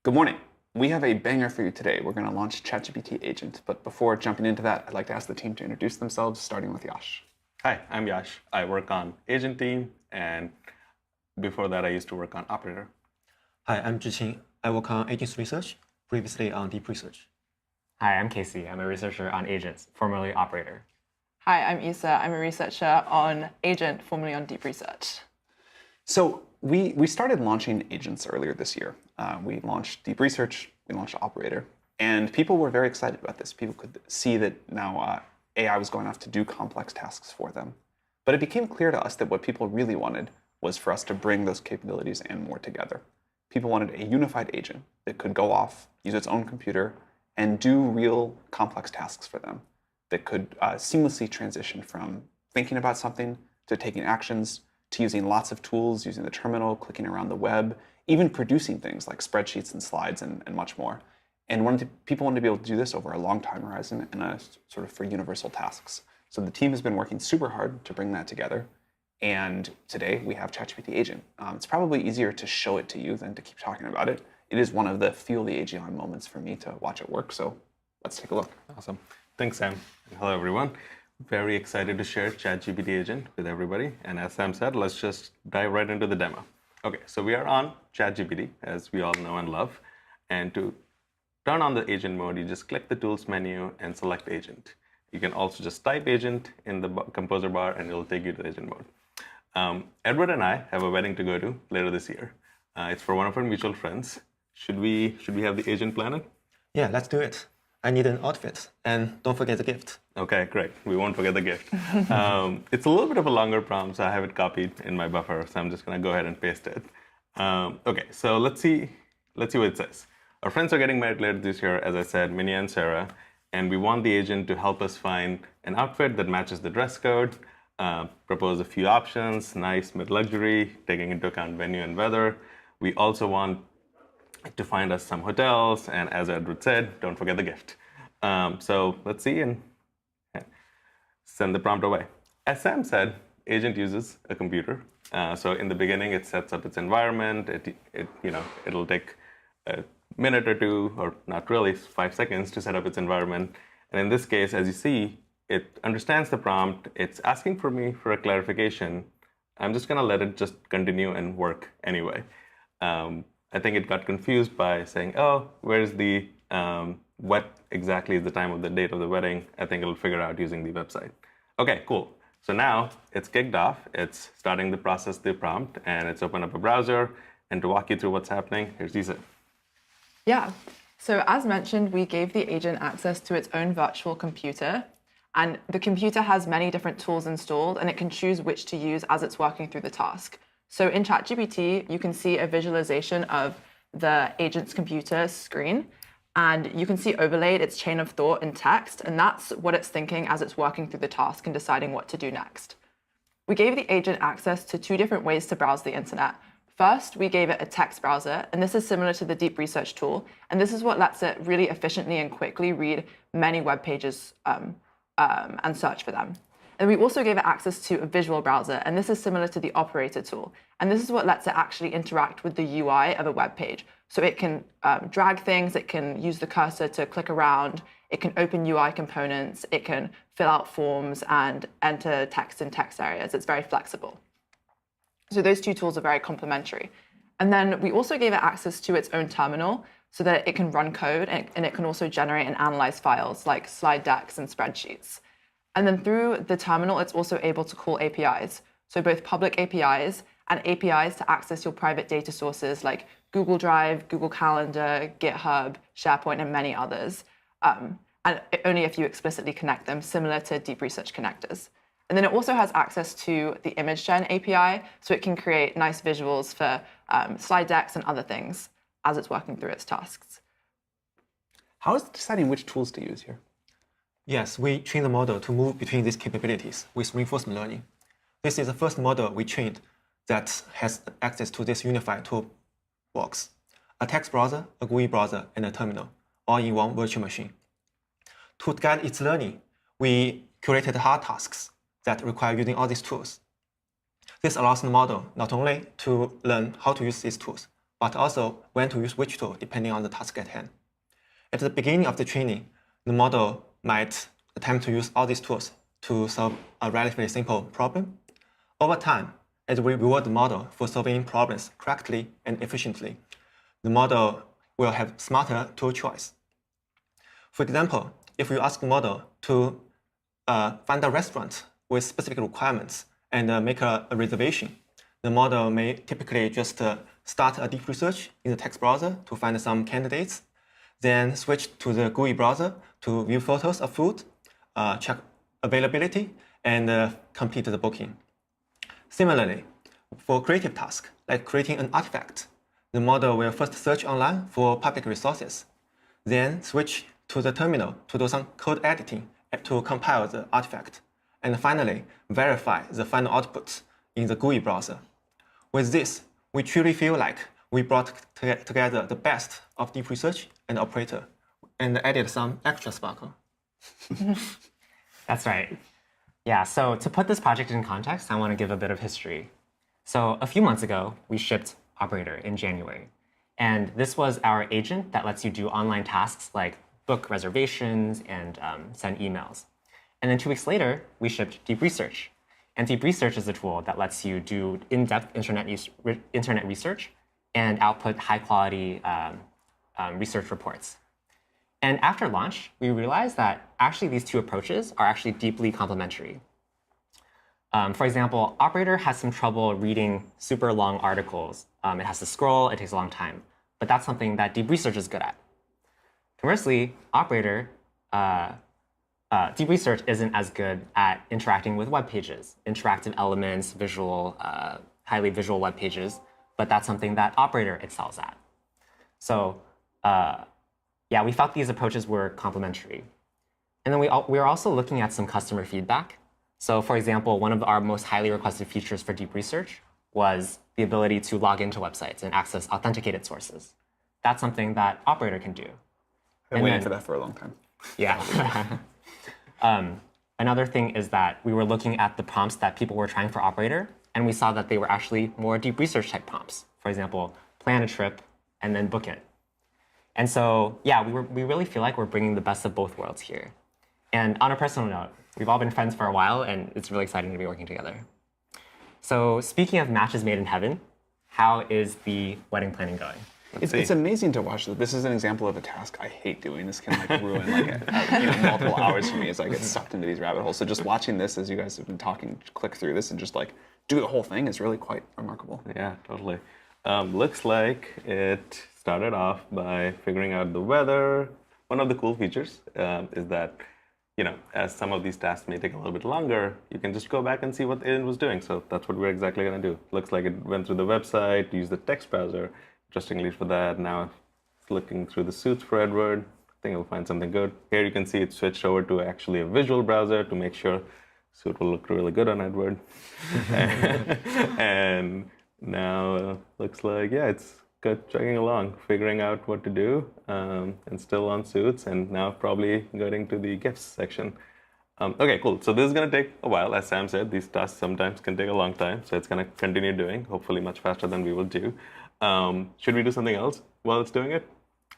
Good morning. We have a banger for you today. We're going to launch ChatGPT Agent, but before jumping into that, I'd like to ask the team to introduce themselves, starting with Yash. Hi, I'm Yash. I work on Agent team, and before that, I used to work on Operator. Hi, I'm Zhiqing. I work on agents research, previously on deep research. Hi, I'm Casey. I'm a researcher on agents, formerly Operator. Hi, I'm Isa. I'm a researcher on Agent, formerly on Deep Research. So we started launching agents earlier this year. We launched Deep Research, we launched Operator, and people were very excited about this. People could see that now AI was going off to do complex tasks for them. But it became clear to us that what people really wanted was for us to bring those capabilities and more together. People wanted a unified agent that could go off, use its own computer, and do real complex tasks for them, that could seamlessly transition from thinking about something to taking actions, to using lots of tools, using the terminal, clicking around the web, even producing things like spreadsheets and slides and much more. And people wanted to be able to do this over a long time horizon and sort of for universal tasks. So the team has been working super hard to bring that together. And today we have ChatGPT Agent. It's probably easier to show it to you than to keep talking about it. It is one of the feel the AGI moments for me to watch it work. So let's take a look. Awesome. Thanks, Sam. Hello, everyone. Very excited to share ChatGPT Agent with everybody. And as Sam said, let's just dive right into the demo. Okay, so we are on ChatGPT, as we all know and love. And to turn on the agent mode, you just click the Tools menu and select Agent. You can also just type Agent in the Composer bar, and it'll take you to the agent mode. Edward and I have a wedding to go to later this year. It's for one of our mutual friends. Should we have the agent planted? Yeah, let's do it. I need an outfit, and don't forget the gift. Okay, great. We won't forget the gift. It's a little bit of a longer prompt, so I have it copied in my buffer, so I'm just going to go ahead and paste it. Okay, so let's see what it says. Our friends are getting married later this year, as I said, Minnie and Sarah, and we want the agent to help us find an outfit that matches the dress code, propose a few options, nice mid-luxury, taking into account venue and weather. We also want to find us some hotels, and as Edward said, don't forget the gift. So let's see and send the prompt away. As Sam said, agent uses a computer. So in the beginning, it sets up its environment. It'll take a minute or two, or not really, 5 seconds to set up its environment. And in this case, as you see, it understands the prompt. It's asking for me for a clarification. I'm just going to let it just continue and work anyway. I think it got confused by saying, oh, where's the, what exactly is the time of the date of the wedding? I think it'll figure out using the website. Okay, cool. So now it's kicked off. It's starting to process the prompt, and it's opened up a browser. And to walk you through what's happening, here's Isa. Yeah, so as mentioned, we gave the agent access to its own virtual computer. And the computer has many different tools installed, and it can choose which to use as it's working through the task. So in ChatGPT, you can see a visualization of the agent's computer screen, and you can see overlaid its chain of thought in text, and that's what it's thinking as it's working through the task and deciding what to do next. We gave the agent access to 2 different ways to browse the internet. First, we gave it a text browser, and this is similar to the Deep Research tool, and this is what lets it really efficiently and quickly read many web pages and search for them. And we also gave it access to a visual browser, and this is similar to the Operator tool. And this is what lets it actually interact with the UI of a web page. So it can drag things, it can use the cursor to click around, it can open UI components, it can fill out forms and enter text in text areas. It's very flexible. So those 2 tools are very complementary. And then we also gave it access to its own terminal so that it can run code, and it can also generate and analyze files like slide decks and spreadsheets. And then through the terminal, it's also able to call APIs. So both public APIs and APIs to access your private data sources like Google Drive, Google Calendar, GitHub, SharePoint, and many others. And only if you explicitly connect them, similar to Deep Research connectors. And then it also has access to the Image Gen API, so it can create nice visuals for slide decks and other things as it's working through its tasks. How is it deciding which tools to use here? Yes, we trained the model to move between these capabilities with reinforcement learning. This is the first model we trained that has access to this unified toolbox: a text browser, a GUI browser, and a terminal, all in one virtual machine. To guide its learning, we curated hard tasks that require using all these tools. This allows the model not only to learn how to use these tools, but also when to use which tool depending on the task at hand. At the beginning of the training, the model might attempt to use all these tools to solve a relatively simple problem. Over time, as we reward the model for solving problems correctly and efficiently, the model will have smarter tool choice. For example, if you ask the model to find a restaurant with specific requirements and make a reservation, the model may typically just start a deep research in the text browser to find some candidates, then switch to the GUI browser to view photos of food, check availability, and complete the booking. Similarly, for creative tasks, like creating an artifact, the model will first search online for public resources, then switch to the terminal to do some code editing to compile the artifact, and finally verify the final output in the GUI browser. With this, we truly feel like we brought together the best of deep research and operator and added some extra sparkle. That's right. Yeah, so to put this project in context, I want to give a bit of history. So a few months ago, we shipped Operator in January. And this was our agent that lets you do online tasks like book reservations and send emails. And then 2 weeks later, we shipped Deep Research. And Deep Research is a tool that lets you do in-depth internet research and output high-quality research reports. And after launch, we realized that actually these two approaches are actually deeply complementary. For example, Operator has some trouble reading super long articles. It has to scroll, it takes a long time. But that's something that Deep Research is good at. Conversely, Operator, Deep Research isn't as good at interacting with web pages, interactive elements, highly visual web pages, but that's something that Operator excels at. So yeah, we felt these approaches were complementary. And then we were also looking at some customer feedback. So for example, one of our most highly requested features for Deep Research was the ability to log into websites and access authenticated sources. That's something that Operator can do. I've been waiting for that for a long time. Yeah. Another thing is that we were looking at the prompts that people were trying for Operator, and we saw that they were actually more Deep Research type prompts. For example, plan a trip and then book it. And so, yeah, we really feel like we're bringing the best of both worlds here. And on a personal note, we've all been friends for a while, and it's really exciting to be working together. So speaking of matches made in heaven, how is the wedding planning going? It's amazing to watch. This is an example of a task I hate doing. This can like ruin like multiple hours for me as I get sucked into these rabbit holes. So just watching this as you guys have been talking, click through this and just like do the whole thing is really quite remarkable. Yeah, totally. Looks like it started off by figuring out the weather. One of the cool features is that, as some of these tasks may take a little bit longer, you can just go back and see what it was doing. So that's what we're exactly going to do. Looks like it went through the website, used the text browser. Interestingly for that, now it's looking through the suits for Edward. I think it'll find something good. Here you can see it switched over to actually a visual browser to make sure suit will look really good on Edward. And now looks like, yeah, it's chugging along, figuring out what to do, and still on suits, and now probably getting to the gifts section. Okay, cool. So this is going to take a while. As Sam said, these tasks sometimes can take a long time, so it's going to continue doing, hopefully much faster than we will do. Should we do something else while it's doing it?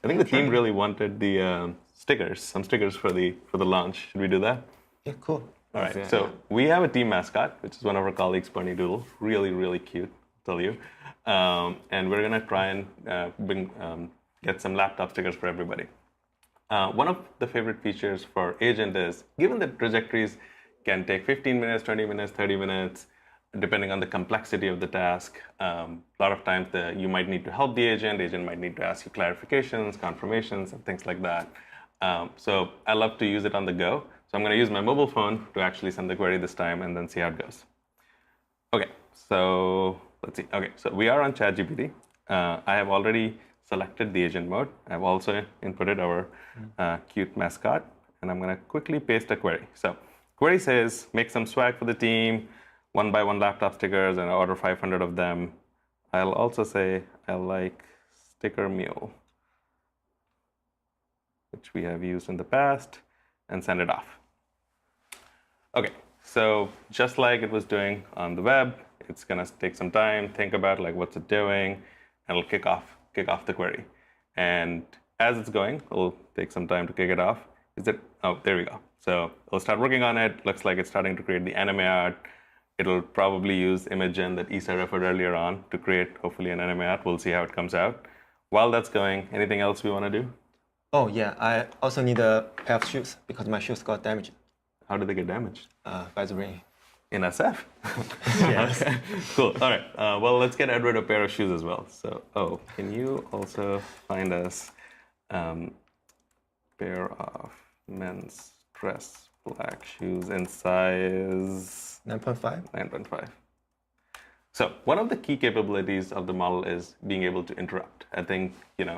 I think the team really wanted the stickers, some stickers for the launch. Should we do that? Yeah, cool. All right. So we have a team mascot, which is one of our colleagues, Bernie Doodle. Really, really cute, I'll tell you. And we're going to try and get some laptop stickers for everybody. One of the favorite features for Agent is, given that trajectories can take 15 minutes, 20 minutes, 30 minutes, depending on the complexity of the task, a lot of times you might need to help the agent might need to ask you clarifications, confirmations, and things like that. So I love to use it on the go. So I'm going to use my mobile phone to actually send the query this time and then see how it goes. Okay, so let's see. Okay, so we are on ChatGPT. I have already selected the agent mode. I've also inputted our cute mascot, and I'm going to quickly paste a query. So query says, make some swag for the team, 1x1 laptop stickers, and order 500 of them. I'll also say I like sticker mule, which we have used in the past, and send it off. Okay, so just like it was doing on the web, it's going to take some time, think about like what's it doing, and it'll kick off the query. And as it's going, it'll take some time to kick it off. Oh, there we go. So it'll start working on it. Looks like it's starting to create the anime art. It'll probably use image gen that Isa referred earlier on to create, hopefully, an anime art. We'll see how it comes out. While that's going, anything else we want to do? Oh, yeah. I also need a pair of shoes because my shoes got damaged How did they get damaged? by the rain. In SF? Yes. Okay, cool. All right. Well, let's get Edward a pair of shoes as well. So, can you also find us pair of men's dress black shoes in size 9.5. 9.5? So one of the key capabilities of the model is being able to interrupt. I think,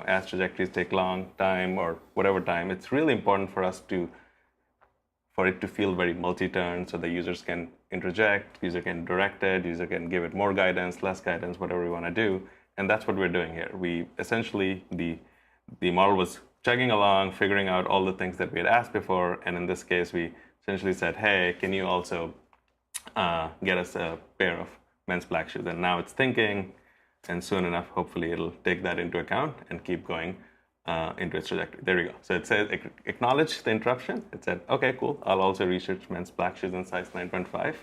as trajectories take long time or whatever time, it's really important for it to feel very multi-turn so the users can interject, user can direct it, user can give it more guidance, less guidance, whatever we want to do. And that's what we're doing here. We essentially, the model was chugging along, figuring out all the things that we had asked before. And in this case, we essentially said, hey, can you also get us a pair of men's black shoes? And now it's thinking, and soon enough, hopefully it'll take that into account and keep going into its trajectory. There we go. So it says acknowledge the interruption. It said, okay, cool. I'll also research men's black shoes in size 9.5,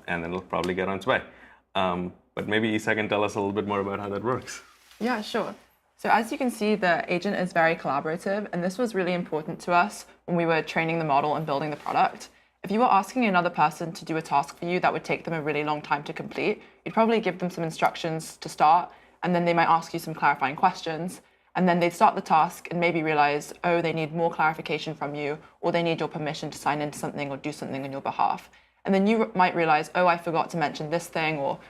and then it'll probably get on its way. But maybe Isa can tell us a little bit more about how that works. Yeah, sure. So as you can see, the agent is very collaborative, and this was really important to us when we were training the model and building the product. If you were asking another person to do a task for you that would take them a really long time to complete, you'd probably give them some instructions to start, and then they might ask you some clarifying questions. And then they'd start the task and maybe realize, oh, they need more clarification from you, or they need your permission to sign into something or do something on your behalf. And then you might realize, oh, I forgot to mention this thing, or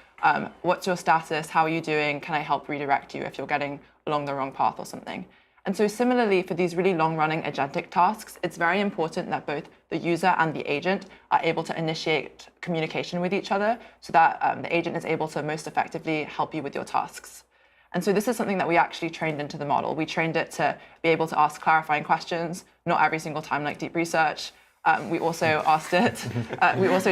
what's your status? How are you doing? Can I help redirect you if you're getting along the wrong path or something? And so similarly, for these really long-running agentic tasks, it's very important that both the user and the agent are able to initiate communication with each other so that the agent is able to most effectively help you with your tasks. And so this is something that we actually trained into the model. We trained it to be able to ask clarifying questions, not every single time like deep research. We also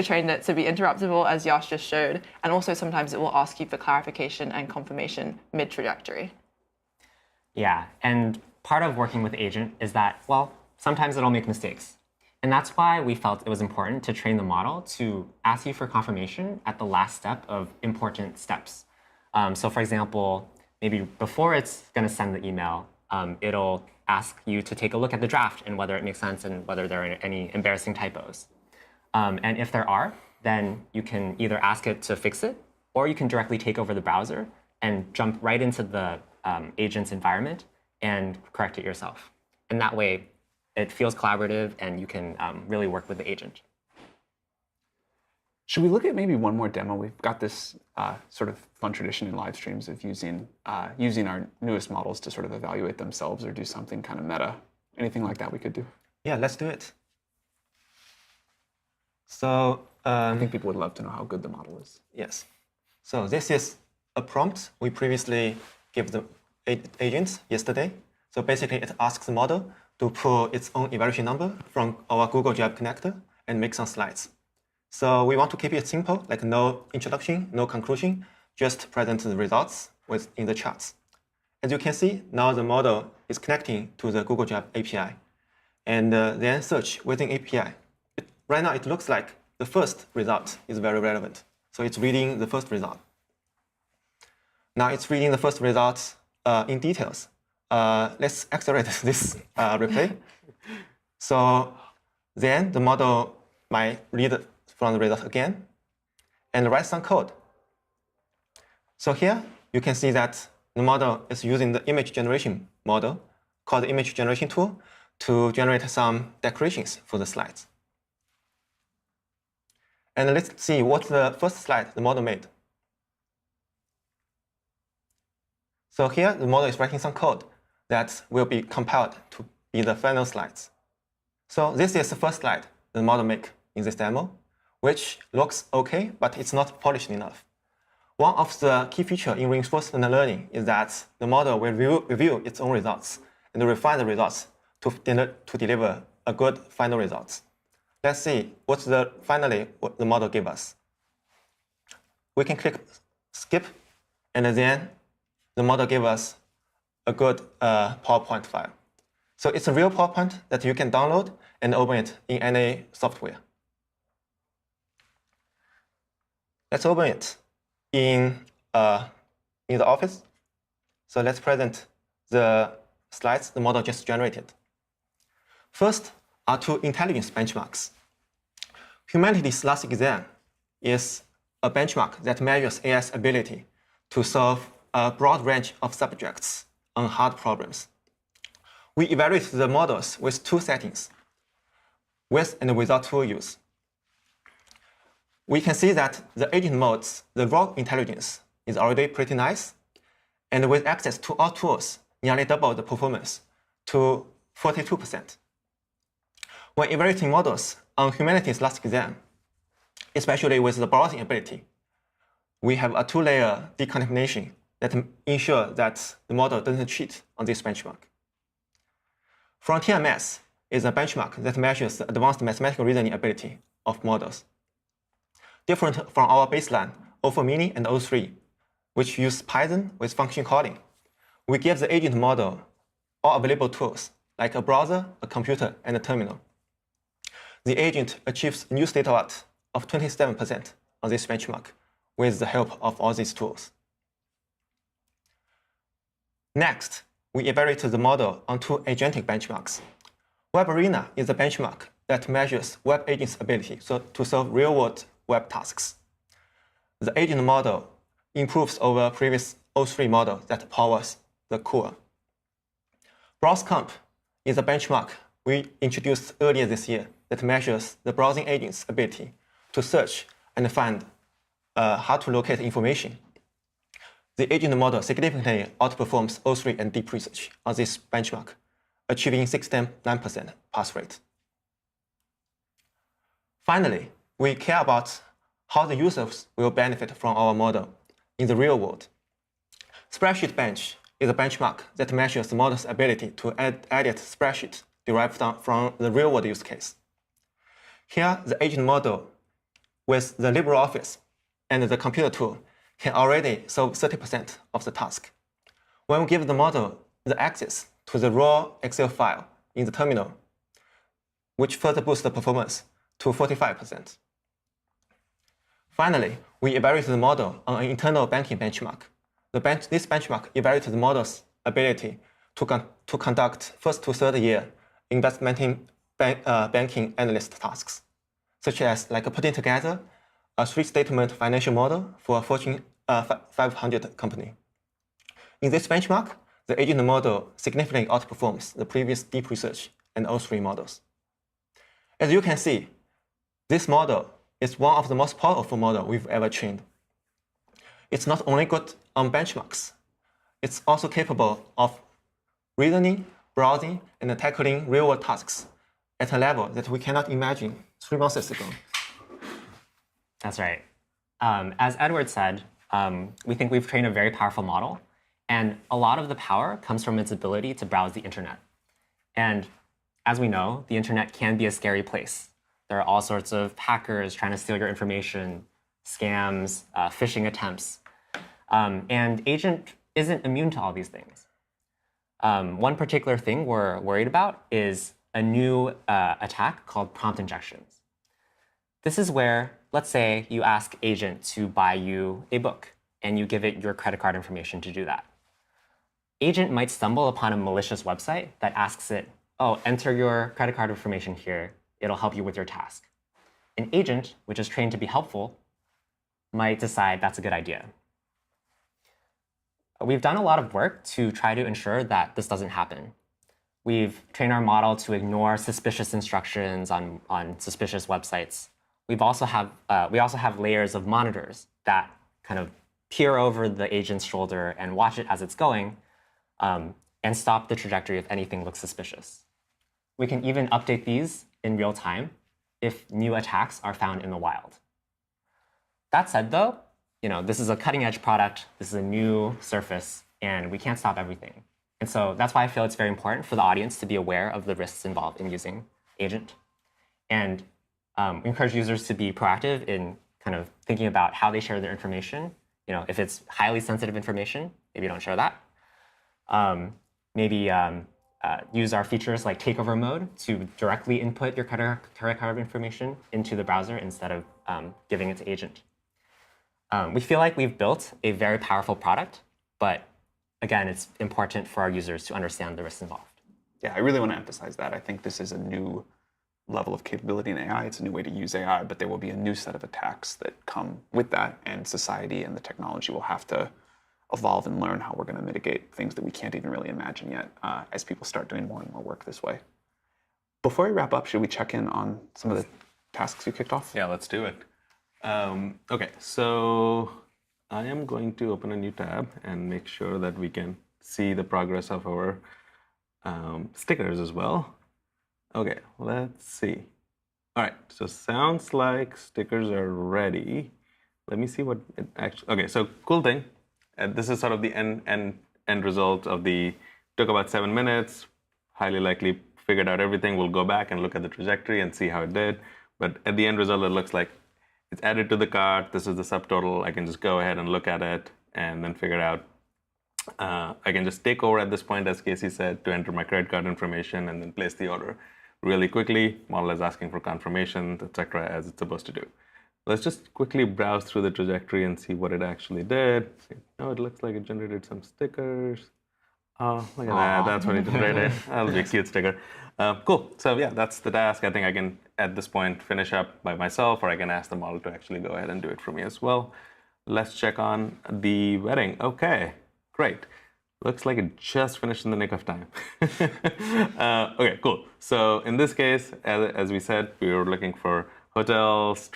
trained it to be interruptible, as Yash just showed. And also sometimes it will ask you for clarification and confirmation mid-trajectory. Yeah, and part of working with agent is that, well, sometimes it'll make mistakes. And that's why we felt it was important to train the model to ask you for confirmation at the last step of important steps. So for example, maybe before it's going to send the email, it'll ask you to take a look at the draft and whether it makes sense and whether there are any embarrassing typos. And if there are, then you can either ask it to fix it, or you can directly take over the browser and jump right into the agent's environment and correct it yourself. And that way, it feels collaborative and you can really work with the agent. Should we look at maybe one more demo? We've got this sort of fun tradition in live streams of using our newest models to sort of evaluate themselves or do something kind of meta. Anything like that we could do? Yeah, let's do it. So I think people would love to know how good the model is. yes. So this is a prompt we previously gave the agents yesterday. So basically, it asks the model to pull its own evaluation number from our Google Drive connector and make some slides. So we want to keep it simple, like no introduction, no conclusion, just present the results in the charts. As you can see, now the model is connecting to the Google Drive API and then search within API. Right now, it looks like the first result is very relevant. So it's reading the first result. Now it's reading the first result in details. Let's accelerate this replay. So then the model might read from the result again and write some code. So here you can see that the model is using the image generation model called the image generation tool to generate some decorations for the slides. And let's see what's the first slide the model made. So here the model is writing some code that will be compiled to be the final slides. So this is the first slide the model make in this demo, which looks okay, but it's not polished enough. One of the key features in reinforcement learning is that the model will review its own results and refine the results to deliver a good final result. Let's see what the model gave us. We can click skip and then the model gave us a good PowerPoint file. So it's a real PowerPoint that you can download and open it in any software. Let's open it in the Office. So let's present the slides the model just generated. First are two intelligence benchmarks. Humanities last exam is a benchmark that measures AI's ability to solve a broad range of subjects on hard problems. We evaluate the models with two settings, with and without tool use. We can see that the agent mode's the raw intelligence is already pretty nice, and with access to all tools, nearly double the performance to 42%. When evaluating models on humanities last exam, especially with the browsing ability, we have a two-layer decontamination that ensures that the model doesn't cheat on this benchmark. Frontier Math is a benchmark that measures the advanced mathematical reasoning ability of models. Different from our baseline, O4 Mini and O3, which use Python with function calling, we give the agent model all available tools, like a browser, a computer, and a terminal. The agent achieves a new state-of-art of 27% on this benchmark with the help of all these tools. Next, we evaluate the model on two agentic benchmarks. Web Arena is a benchmark that measures web agents' ability to solve real-world web tasks. The agent model improves over previous O3 model that powers the core. BrowseComp is a benchmark we introduced earlier this year that measures the browsing agent's ability to search and find how to locate information. The agent model significantly outperforms O3 and deep research on this benchmark, achieving 69% pass rate. Finally, we care about how the users will benefit from our model in the real world. Spreadsheet Bench is a benchmark that measures the model's ability to edit spreadsheets derived from the real-world use case. Here, the agent model with the LibreOffice and the computer tool can already solve 30% of the task. When we give the model the access to the raw Excel file in the terminal, which further boosts the performance to 45%. Finally, we evaluate the model on an internal banking benchmark. This benchmark evaluates the model's ability to conduct first to third year investment banking analyst tasks, such as putting together a three-statement financial model for a Fortune 500 company. In this benchmark, the agent model significantly outperforms the previous deep research and O3 models. As you can see, this model is one of the most powerful models we've ever trained. It's not only good on benchmarks, it's also capable of reasoning, browsing, and tackling real-world tasks at a level that we cannot imagine 3 months ago. That's right. As Edward said, we think we've trained a very powerful model, and a lot of the power comes from its ability to browse the internet. And as we know, the internet can be a scary place. There are all sorts of hackers trying to steal your information, scams, phishing attempts. And Agent isn't immune to all these things. One particular thing we're worried about is a new attack called prompt injections. This is where, let's say, you ask Agent to buy you a book, and you give it your credit card information to do that. Agent might stumble upon a malicious website that asks it, oh, enter your credit card information here. It'll help you with your task. An agent, which is trained to be helpful, might decide that's a good idea. We've done a lot of work to try to ensure that this doesn't happen. We've trained our model to ignore suspicious instructions on suspicious websites. We also have layers of monitors that kind of peer over the agent's shoulder and watch it as it's going and stop the trajectory if anything looks suspicious. We can even update these in real time if new attacks are found in the wild. That said, though, this is a cutting-edge product. This is a new surface, and we can't stop everything. And so that's why I feel it's very important for the audience to be aware of the risks involved in using Agent. And we encourage users to be proactive in kind of thinking about how they share their information. If it's highly sensitive information, maybe don't show that. Maybe use our features like takeover mode to directly input your credit card information into the browser instead of giving it to agent. We feel like we've built a very powerful product, but again, it's important for our users to understand the risks involved. Yeah, I really want to emphasize that. I think this is a new level of capability in AI. It's a new way to use AI, but there will be a new set of attacks that come with that, and society and the technology will have to evolve and learn how we're going to mitigate things that we can't even really imagine yet as people start doing more and more work this way. Before we wrap up, should we check in on some of the tasks you kicked off? Yeah, let's do it. Okay, so I am going to open a new tab and make sure that we can see the progress of our stickers as well. Okay, let's see. All right, so sounds like stickers are ready. Let me see what it actually. Okay, so cool thing. This is sort of the end result of the. Took about 7 minutes. Highly likely figured out everything. We'll go back and look at the trajectory and see how it did. But at the end result, it looks like it's added to the cart. This is the subtotal. I can just go ahead and look at it and then figure out. I can just take over at this point, as Casey said, to enter my credit card information and then place the order really quickly. Model is asking for confirmation, etc., as it's supposed to do. Let's just quickly browse through the trajectory and see what it actually did. Oh, it looks like it generated some stickers. Oh, look at that. That's what it generated. That'll be a cute sticker. Cool. So yeah, that's the task. I think I can, at this point, finish up by myself, or I can ask the model to actually go ahead and do it for me as well. Let's check on the wedding. Okay, great. Looks like it just finished in the nick of time. Okay, cool. So in this case, as we said, we were looking for hotels,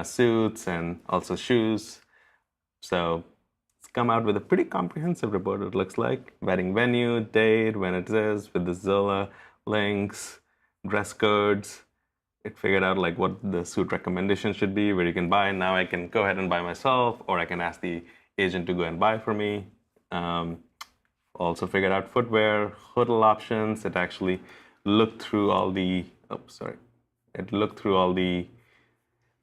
suits, and also shoes. So it's come out with a pretty comprehensive report, it looks like. Wedding venue, date, when it is, with the Zola links, dress codes. It figured out like what the suit recommendation should be, where you can buy. Now I can go ahead and buy myself, or I can ask the agent to go and buy for me. Also figured out footwear, hotel options. It actually looked through all the, It looked through all the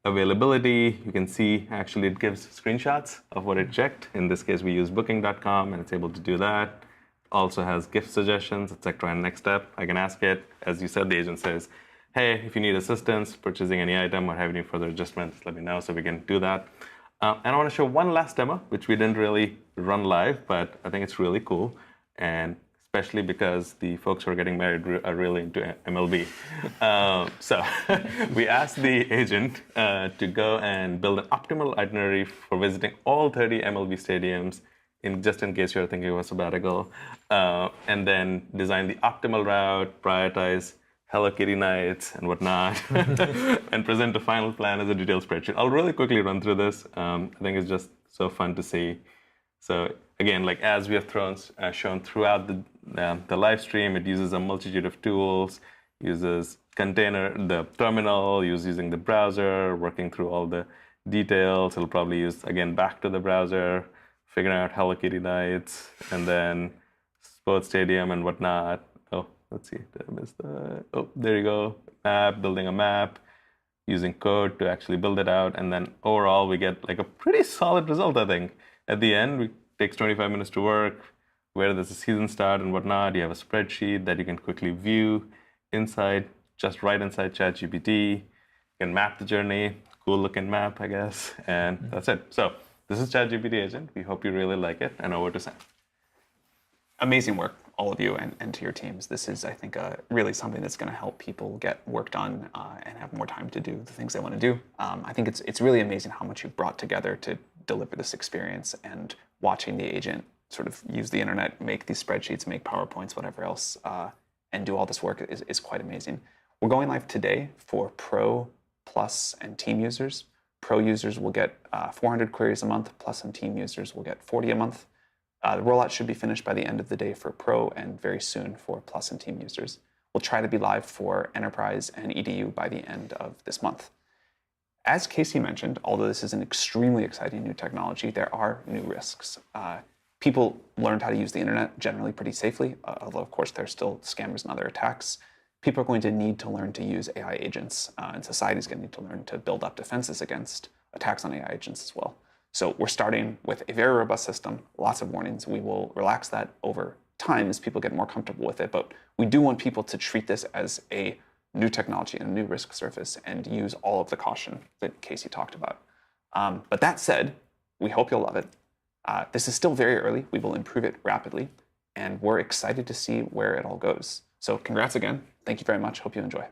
availability. You can see actually it gives screenshots of what it checked. In this case, we use booking.com and it's able to do that. Also has gift suggestions, etc. And next step, I can ask it. As you said, the agent says, hey, if you need assistance purchasing any item or have any further adjustments, let me know so we can do that. And I want to show one last demo, which we didn't really run live, but I think it's really cool. And especially because the folks who are getting married are really into MLB. So we asked the agent to go and build an optimal itinerary for visiting all 30 MLB stadiums, just in case you're thinking of a sabbatical, and then design the optimal route, prioritize Hello Kitty nights and whatnot, and present a final plan as a detailed spreadsheet. I'll really quickly run through this. I think it's just so fun to see. So again, like as we have shown throughout the live stream, it uses a multitude of tools, uses the terminal, using the browser, working through all the details. It'll probably use, again, back to the browser, figuring out Hello Kitty nights, and then sports stadium and whatnot. Oh, let's see, did I miss that? Oh, there you go. Map, building a map, using code to actually build it out. And then overall, we get like a pretty solid result, I think. At the end, it takes 25 minutes to work. Where does the season start and whatnot? You have a spreadsheet that you can quickly view just right inside ChatGPT. You can map the journey. Cool looking map, I guess. And that's it. So this is ChatGPT Agent. We hope you really like it. And over to Sam. Amazing work, all of you, and to your teams. This is, I think, really something that's going to help people get work done and have more time to do the things they want to do. I think it's really amazing how much you've brought together to deliver this experience, and watching the agent sort of use the internet, make these spreadsheets, make PowerPoints, whatever else, and do all this work is quite amazing. We're going live today for Pro, Plus, and Team users. Pro users will get 400 queries a month, Plus and Team users will get 40 a month. The rollout should be finished by the end of the day for Pro and very soon for Plus and Team users. We'll try to be live for Enterprise and EDU by the end of this month. As Casey mentioned, although this is an extremely exciting new technology, there are new risks. People learned how to use the internet generally pretty safely, although of course there's still scammers and other attacks. People are going to need to learn to use AI agents, and society's going to need to learn to build up defenses against attacks on AI agents as well. So we're starting with a very robust system, lots of warnings. We will relax that over time as people get more comfortable with it. But we do want people to treat this as a new technology and a new risk surface and use all of the caution that Casey talked about. But that said, we hope you'll love it. This is still very early. We will improve it rapidly. And we're excited to see where it all goes. So congrats again. Thank you very much. Hope you enjoy.